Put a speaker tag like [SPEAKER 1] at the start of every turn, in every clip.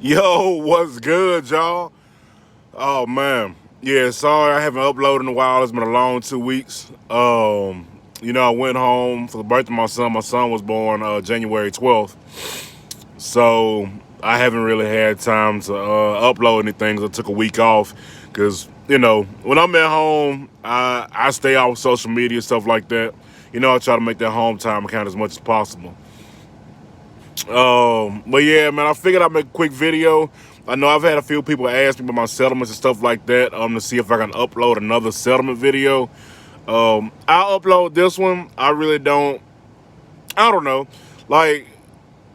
[SPEAKER 1] Yo, what's good, y'all? Oh man, yeah. Sorry, I haven't uploaded in a while. It's been a long 2 weeks. I went home for the birthday of my son. My son was born January 12th, so I haven't really had time to upload anything. 'Cause I took a week off because when I'm at home, I stay off social media stuff like that. I try to make that home time count as much as possible. But yeah, man, I figured I'd make a quick video. I know I've had a few people ask me about my settlements and stuff like that. To see if I can upload another settlement video. I'll upload this one. I really don't. I don't know. Like,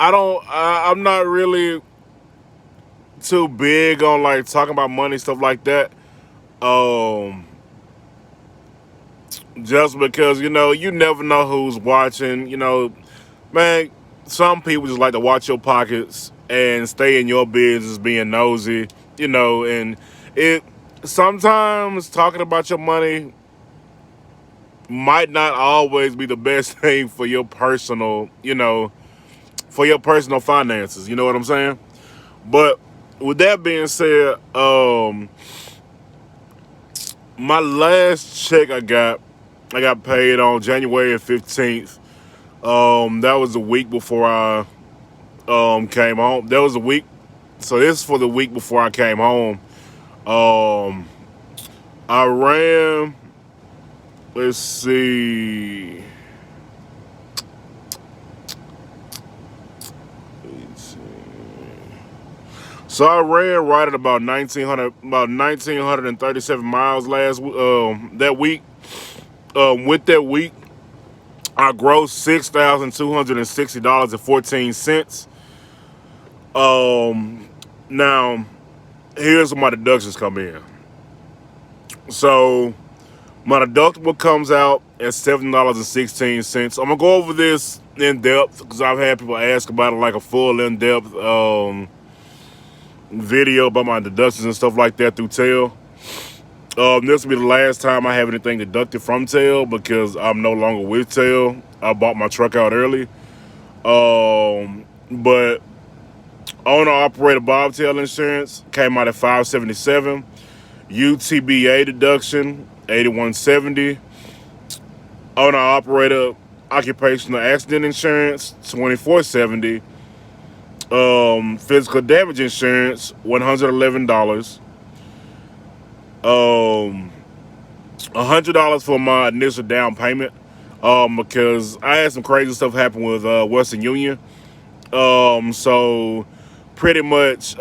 [SPEAKER 1] I don't. I'm not really too big on like talking about money stuff like that. Um, just because you never know who's watching. Man, some people just like to watch your pockets and stay in your business being nosy, and it sometimes talking about your money might not always be the best thing for your personal, for your personal finances, you know what I'm saying? But with that being said, my last check I got paid on January 15th. That was the week before I came home. That was a week. So this is for the week before I came home. Um, I ran. Let's see. So I ran right at about 1937 miles that week. With that week, I grossed $6,260.14. Now here's where my deductions come in. So my deductible comes out at $7.16. I'm gonna go over this in depth because I've had people ask about it, like a full in depth video about my deductions and stuff like that through Tail. This will be the last time I have anything deducted from Tail because I'm no longer with Tail. I bought my truck out early. But owner operator bobtail insurance came out at $577. UTBA deduction $81.70. Owner operator occupational accident insurance $24.70. Physical damage insurance $111. $100 for my initial down payment. Because I had some crazy stuff happen with Western Union. So pretty much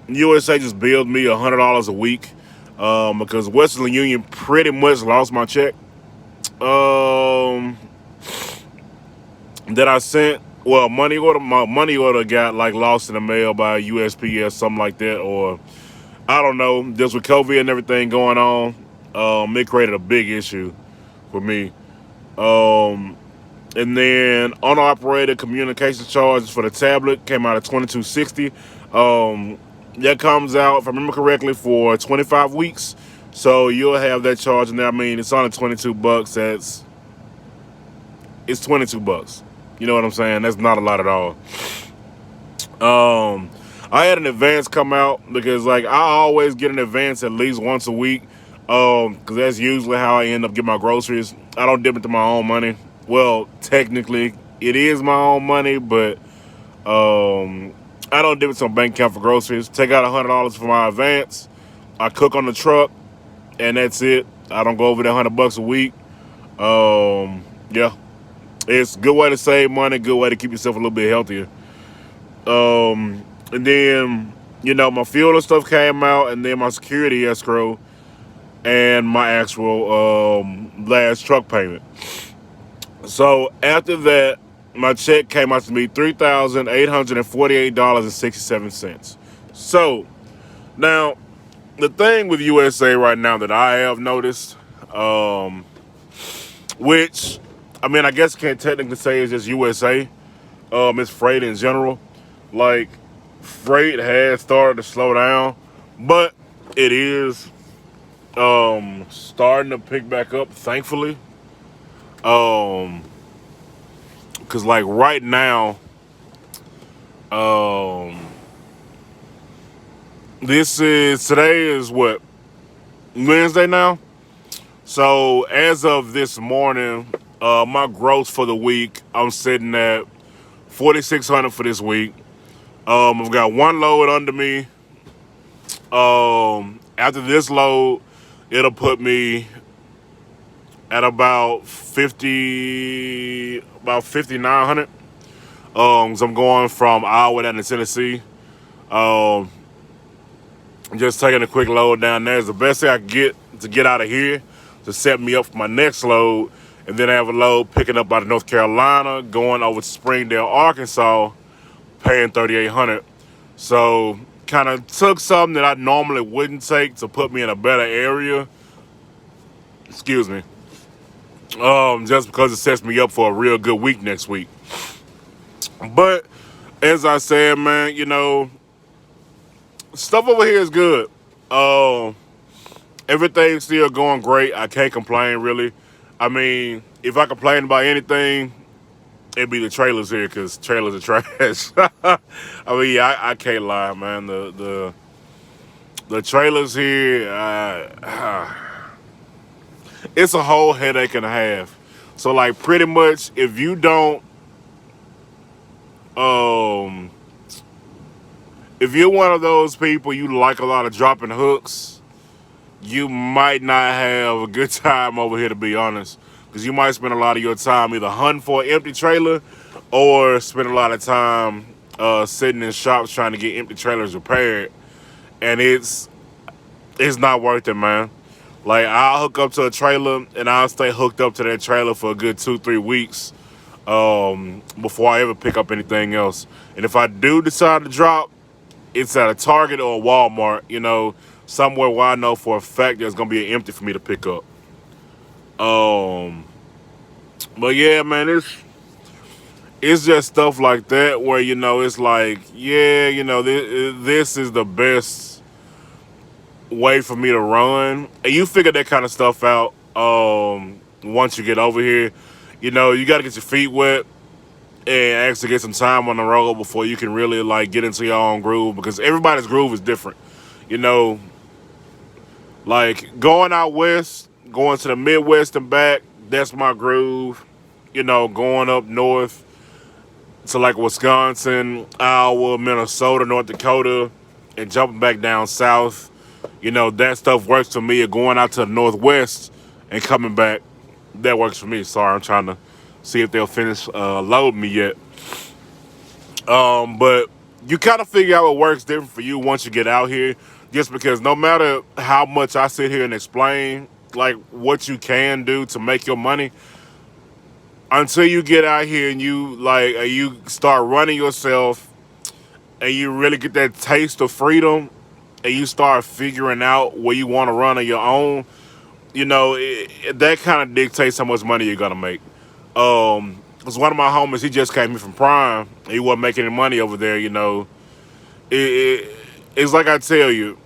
[SPEAKER 1] USA just billed me $100 a week. Because Western Union pretty much lost my check. That I sent. Well, my money order got like lost in the mail by USPS, something like that, or I don't know. Just with COVID and everything going on, it created a big issue for me. And then unoperated communication charges for the tablet came out at $22.60. That comes out, if I remember correctly, for 25 weeks. So you'll have that charge in there. I mean, it's only $22. It's $22. You know what I'm saying? That's not a lot at all. I had an advance come out because like I always get an advance at least once a week. Because that's usually how I end up getting my groceries. I don't dip into my own money. Well, technically it is my own money, but I don't dip into my bank account for groceries. Take out $100 for my advance. I cook on the truck, and that's it. I don't go over that $100 a week. Yeah, it's a good way to save money. Good way to keep yourself a little bit healthier. And then my fuel and stuff came out, and then my security escrow, and my actual last truck payment. So after that, my check came out to me $3,848.67. So now the thing with USA right now that I have noticed, which I mean I guess I can't technically say it's just USA, it's freight in general. Like freight has started to slow down, but it is starting to pick back up, thankfully. Cause like right now, Today is what, Wednesday now. So as of this morning, my gross for the week, I'm sitting at 4,600 for this week. I've got one load under me. After this load, it'll put me at about 5,900. So I'm going from Iowa down to Tennessee. Um, just taking a quick load down there is the best thing I can get to get out of here to set me up for my next load. And then I have a load picking up out of North Carolina, going over to Springdale, Arkansas, paying 3,800. So kind of took something that I normally wouldn't take to put me in a better area. Excuse me. Just because it sets me up for a real good week next week. But as I said, man, stuff over here is good. Everything's still going great. I can't complain, really. I mean, if I complain about anything, it'd be the trailers here, because trailers are trash. I mean, yeah, I can't lie, man. The trailers here, it's a whole headache and a half. So, like, pretty much, if you don't, if you're one of those people you like a lot of dropping hooks, you might not have a good time over here, to be honest. Because you might spend a lot of your time either hunting for an empty trailer or spend a lot of time sitting in shops trying to get empty trailers repaired. And it's not worth it, man. Like, I'll hook up to a trailer and I'll stay hooked up to that trailer for a good 2-3 weeks before I ever pick up anything else. And if I do decide to drop, it's at a Target or a Walmart, somewhere where I know for a fact there's gonna be an empty for me to pick up. But yeah, man, it's just stuff like that where it's like, yeah, this is the best way for me to run, and you figure that kind of stuff out. Once you get over here, you got to get your feet wet and actually get some time on the road before you can really like get into your own groove, because everybody's groove is different. Like going out west, going to the Midwest and back, that's my groove. Going up north to like Wisconsin, Iowa, Minnesota, North Dakota, and jumping back down south, that stuff works for me. Or going out to the Northwest and coming back, that works for me. Sorry, I'm trying to see if they'll finish loading me yet. But you kind of figure out what works different for you once you get out here, just because no matter how much I sit here and explain like what you can do to make your money, until you get out here and you start running yourself and you really get that taste of freedom and you start figuring out where you want to run on your own, that kind of dictates how much money you're gonna make. Because one of my homies, he just came here from Prime. He wasn't making any money over there. It's like I tell you,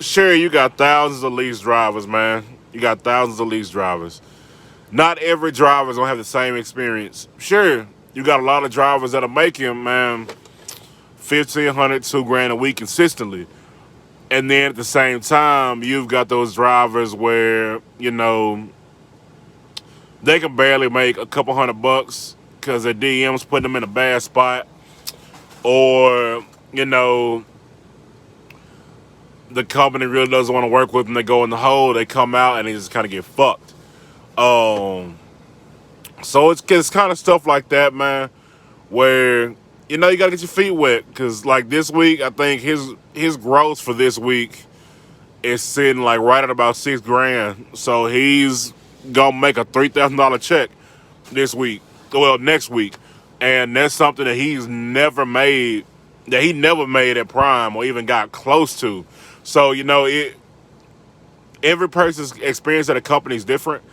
[SPEAKER 1] sure, you got thousands of lease drivers, man. You got thousands of lease drivers. Not every driver's gonna have the same experience. Sure, you got a lot of drivers that are making, man, 1,500, $2,000 a week consistently. And then at the same time, you've got those drivers where, they can barely make a couple $100 because their DM's putting them in a bad spot. Or, the company really doesn't want to work with them. They go in the hole, they come out, and they just kind of get fucked. So it's kind of stuff like that, man, where, you got to get your feet wet. Because, like, this week, I think his gross for this week is sitting, like, right at about $6,000. So he's going to make a $3,000 check this week. Well, next week. And that's something that he never made at Prime or even got close to. So, every person's experience at a company is different.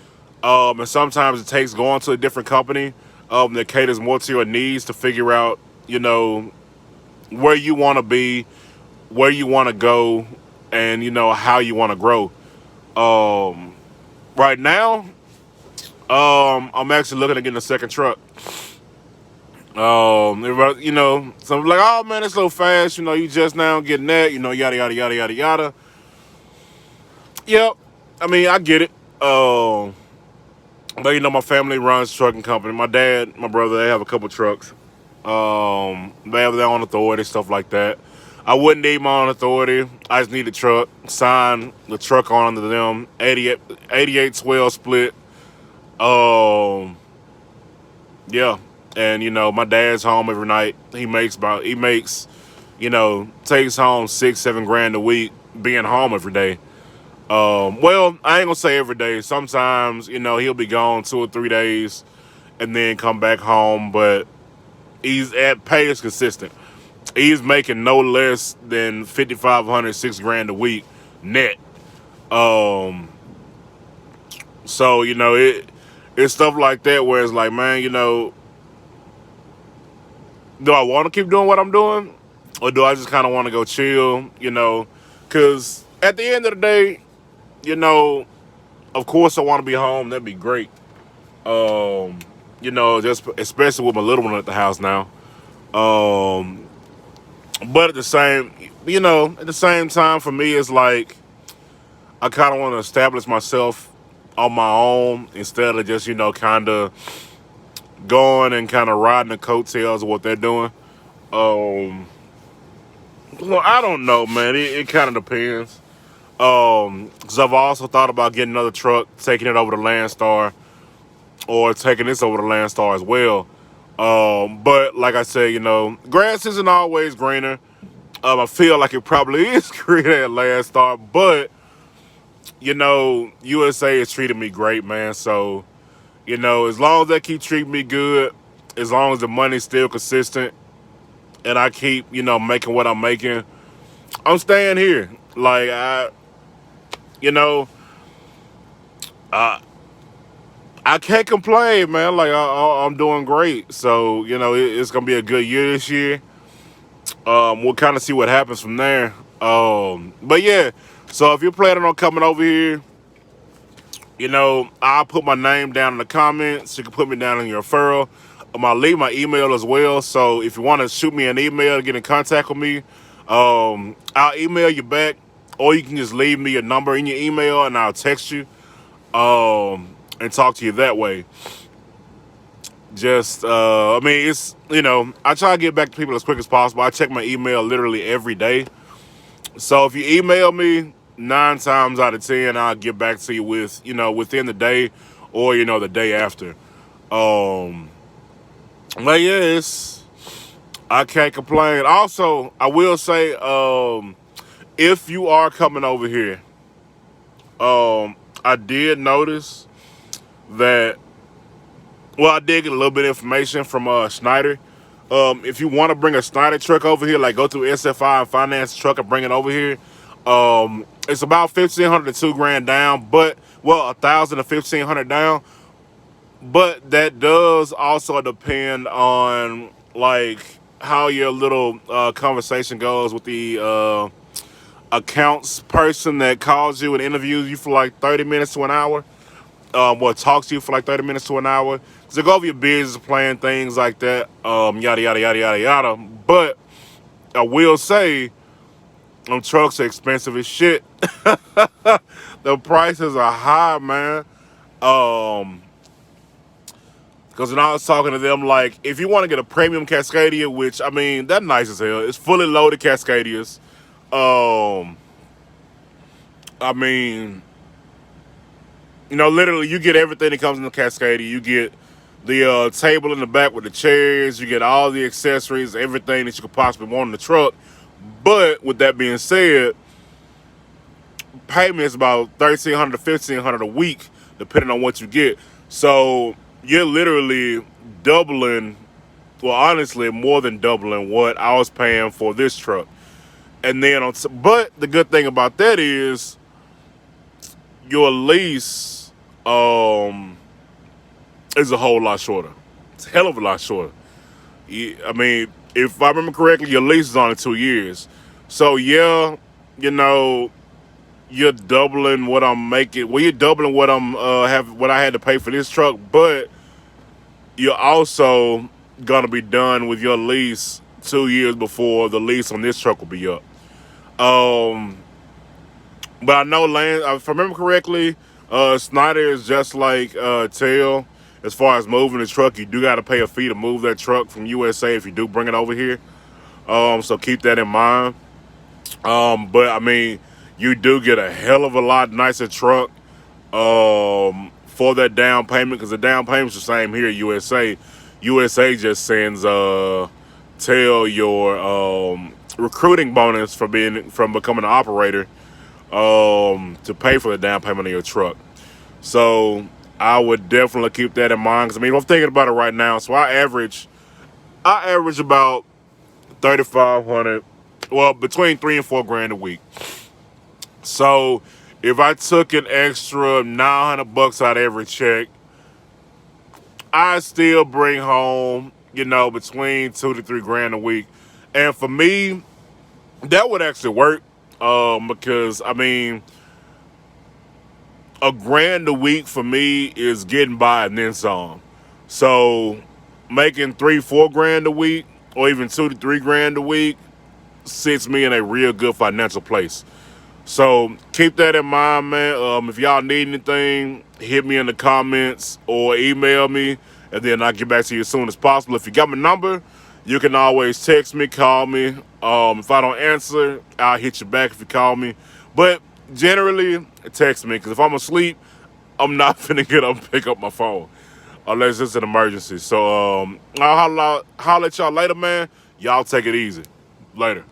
[SPEAKER 1] And sometimes it takes going to a different company that caters more to your needs to figure out, where you want to be, where you want to go, and, how you want to grow. Right now, I'm actually looking at getting a second truck. Everybody, some like, oh man, it's so fast. You just now getting that. Yada yada yada yada yada. Yep. I mean, I get it. But my family runs trucking company. My dad, my brother, they have a couple trucks. They have their own authority, stuff like that. I wouldn't need my own authority. I just need a truck. Sign the truck on to them. 88-12 split. Um, yeah. And my dad's home every night. Takes home 6-7 grand a week being home every day. Well, I ain't gonna say every day. Sometimes, he'll be gone 2 or 3 days and then come back home, but he's at pay is consistent. He's making no less than 5,500, 6 grand a week net. Um, so it's stuff like that where it's like, man, do I want to keep doing what I'm doing, or do I just kind of want to go chill? Because at the end of the day, of course I want to be home. That'd be great. Just especially with my little one at the house now. But at the same time, for me, it's like I kind of want to establish myself on my own instead of just kind of going and kind of riding the coattails of what they're doing. Well, I don't know, man. It kind of depends. Because I've also thought about getting another truck, taking it over to Landstar, or taking this over to Landstar as well. But like I said, grass isn't always greener. I feel like it probably is greener at Landstar, but USA is treating me great, man. So, as long as they keep treating me good, as long as the money's still consistent, and I keep, making what I'm making, I'm staying here. Like I can't complain, man. Like I'm doing great. So it's gonna be a good year this year. We'll kind of see what happens from there. But yeah. So if you're planning on coming over here, I'll put my name down in the comments. You can put me down in your referral. I'll leave my email as well. So if you want to shoot me an email to get in contact with me, I'll email you back, or you can just leave me a number in your email and I'll text you and talk to you that way. Just, I mean, I try to get back to people as quick as possible. I check my email literally every day. So if you email me, 9 times out of 10, I'll get back to you within the day or, the day after. But yeah, I can't complain. Also, I will say, if you are coming over here, I did notice that, well, I did get a little bit of information from Schneider. If you want to bring a Schneider truck over here, like go through SFI and finance the truck and bring it over here, it's about 1,500 to 2 grand down, but 1,000 to 1,500 down. But that does also depend on like how your little conversation goes with the accounts person that calls you and interviews you for like 30 minutes to an hour. Talks to you for like 30 minutes to an hour. So go over your business plan, things like that. Yada yada yada yada yada. But I will say, trucks are expensive as shit. The prices are high, man. Because when I was talking to them, like, if you want to get a premium Cascadia, which, I mean, that's nice as hell. It's fully loaded Cascadias. I mean, literally, you get everything that comes in the Cascadia. You get the table in the back with the chairs. You get all the accessories, everything that you could possibly want in the truck. But with that being said, payment is about $1,300 to $1,500 a week, depending on what you get. So you're literally doubling, well, honestly, more than doubling what I was paying for this truck. And then, but the good thing about that is your lease is a whole lot shorter. It's a hell of a lot shorter. I mean, if I remember correctly, your lease is only 2 years. So yeah, you're doubling what I'm making. Well, you're doubling what what I had to pay for this truck, but you're also gonna be done with your lease 2 years before the lease on this truck will be up. Um, but I know Lance, if I remember correctly, Snyder is just like Tail. As far as moving the truck, you do got to pay a fee to move that truck from USA if you do bring it over here. So keep that in mind. But I mean, you do get a hell of a lot nicer truck for that down payment, because the down payment's the same here at USA. USA just sends Tail your recruiting bonus from becoming an operator to pay for the down payment of your truck. So I would definitely keep that in mind. Because I mean, I'm thinking about it right now. So I average about 3,500. Well, between $3,000 and $4,000 a week. So if I took an extra $900 out of every check, I still bring home, between $2,000 to $3,000 a week. And for me, that would actually work. Because I mean, $1,000 a week for me is getting by and then some. So making $3,000 to $4,000 a week, or even $2,000 to $3,000 a week, sits me in a real good financial place. So keep that in mind, man. If y'all need anything, hit me in the comments or email me, and then I'll get back to you as soon as possible. If you got my number, you can always text me, call me. If I don't answer, I'll hit you back if you call me. But generally, text me, because if I'm asleep, I'm not finna get up and pick up my phone unless it's an emergency. So I'll holler at y'all later, man. Y'all take it easy. Later.